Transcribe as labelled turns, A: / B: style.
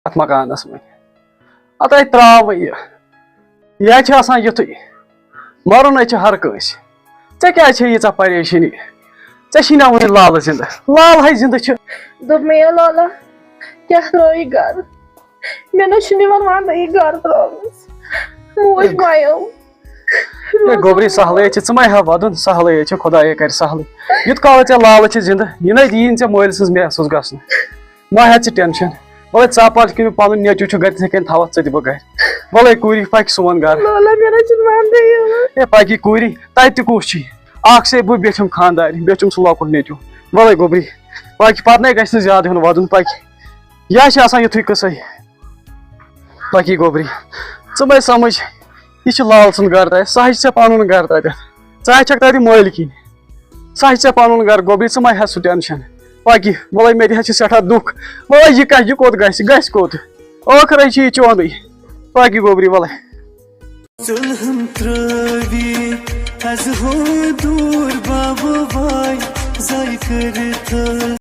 A: ات مکانس من اتائی تراو یہ آسان یتھے مرن ہر کنس ژے کیازِ ییٖژاہ پریشٲنی ژےٚ چھی نا وٕنہِ لالہٕ زندٕ لال ہے زندٕ چھِ
B: دوٚپ مےٚ یا لالا کیٛاہ ترٛٲو یہِ گرٕ مےٚ نہ چھُنہٕ یِوان ونٛدٕ یہِ گرٕ ترٛاونس موج مایو
A: اے گوبری سہلٕے چھِ ژٕ ما ہا ودُن سہلٕے چھِ خۄداے کرِ سہلٕے یُتھ کالہٕ ژےٚ لالہٕ چھِ زندٕ یِنَے دیٖن ژےٚ مٲلۍ سٕنٛز محسوٗس گژھنہٕ ما ہےٚ ژٕ ٹٮ۪نشن وَلے ژاپال کِنہٕ پنُن نیٚچوٗ چھُ گرِ تِتھَے کٔنۍ تھاوَتھ ژٕ تہِ بہٕ گرِ وَلے کوٗری پکہِ سون گرٕ
B: لالا مےٚ نہ چھُنہٕ ونٛدٕے یِوان
A: اے پکی کوٗری تتہِ تہِ کُس چھُے اکھ سے بہٕ بیٖٹھِم خاندارِ بیٖٹھِم سُہ لۄکُٹ نیٚچوٗ وَلے گوبری پکہِ پتہٕ گژھِ نہٕ زیادٕ ہیوٚن ودُن پکہِ یہِ چھِ آسان یِتھُے قٕصے پکی گوبری ژٕ مے سمجھ یہ چھُ لال سُنٛد گرٕ تتہِ سُہ چھِ ژےٚ پنُن گرٕ تتٮ۪تھ ژٕ ہے چھکھ تتہِ مٲلۍ کِنۍ سُہ چھِ ژےٚ پنُن گرٕ گوبری ژٕ ما ہےٚ سُہ ٹٮ۪نشن پکی وَلے مےٚ تہِ حظ چھِ سٮ۪ٹھاہ دُکھ وَلے یہِ کیٛاہ یہِ کوٚت گژھِ کوٚت ٲخرے چھِ یہِ چونٕے پکی گوبری وَلے
C: ظلم ترٲوی از ہو دوٗر بابہٕ واے زاے کٔرِتھ